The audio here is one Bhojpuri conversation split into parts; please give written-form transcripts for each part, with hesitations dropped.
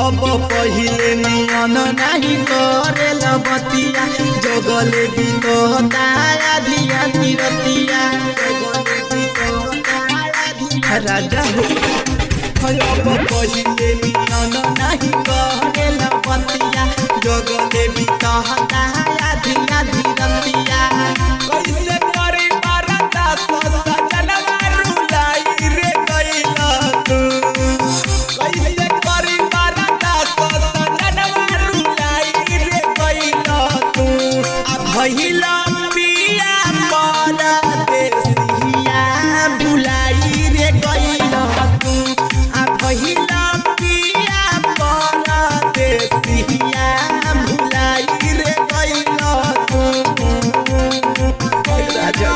अब पहिले नियन नाही करेल बतिया जगले बितोता आधिया निरतिया राजा हो अब पहिले नियन नाही करेल बतिया जगले बितोता आधिया निरतिया कैसे करी बारता सजन रुलाई रे गइला तू कैसे करी भइला पिया परदेसिया भुलाई रे गइला तू भइला पिया परदेसिया भुलाई रे गइला तू राजा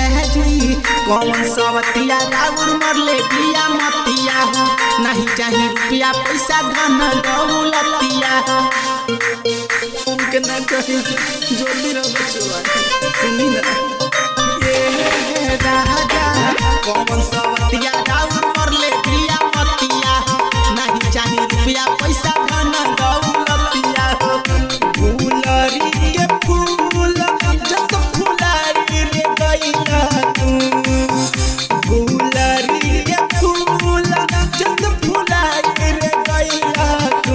कौन सवतिया राउर मरले पिया मतिया हो नहीं चाहिए रुपया पैसा धन दौलतिया हो उनके ना कहीं जोड़ी रहो सुनी ना ये राजा कौन सवतिया राउर मरले पिया मतिया हो नहीं चाहिए रुपया पैसा धन दौलतिया हो फूलरी के फूल जस फुलारी रे गइला तू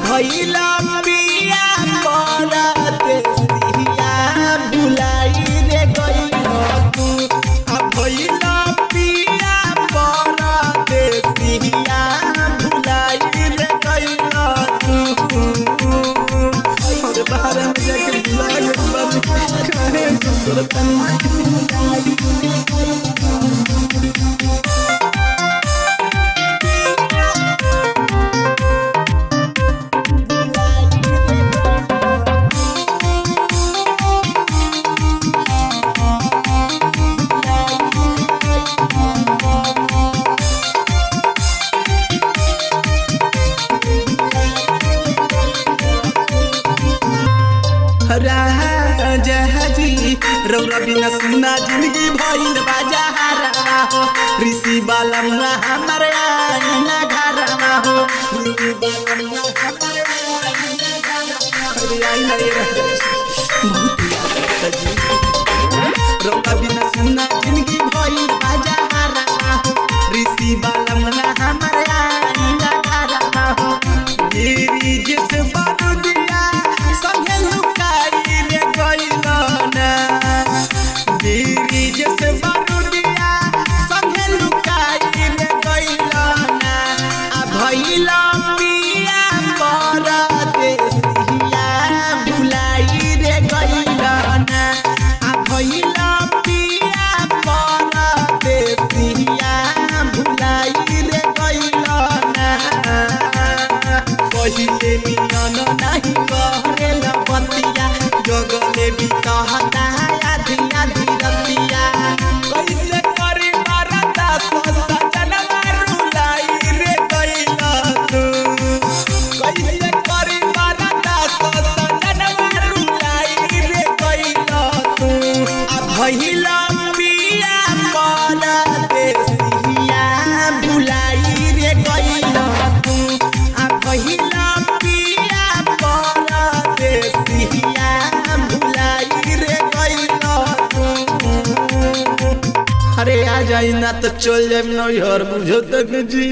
भइला पिया परदेसिया भुलाई रे गइला तू भइला पिया परदेसिया भुलाई रे गइला तू और बाहर में जाके भुला गइला काहे सुरतन जहाजी रौरा बिना सुना जिंदगी भइल बाजारा हो ऋषि बालमुआ हमारे आईना घरवा हो ऋषि बालमुआ हमारे आईना रौरा बिना सुना जिंदगी भइल बाजारा हो ऋषि बालमुआ हमारे आईना घरवा हो गिरी जैसे बारूदिया संगे लुकाई रे गइला ना गिरी जैसे बारूदिया संगे लुकाई रे गइला ना भइला पिया परदेसिया भुलाई रे गइला ना भइला पिया परदेसिया भुलाई रे गइला ना पहिले नियन नाही करेल बतिया जगले बितहता आधिया धीरतिया कैसे करी बारता सजन रुलाई रे गइला तू कैसे करी बारता सजन रुलाई रे गइला तू भइला पिया परदेसिया भुलाई रे गइला तू भइला पिया परदेसिया भुलाई रे गइला तू अरे आ जाई ना तो चल जाए नैहर बुझो तक जी।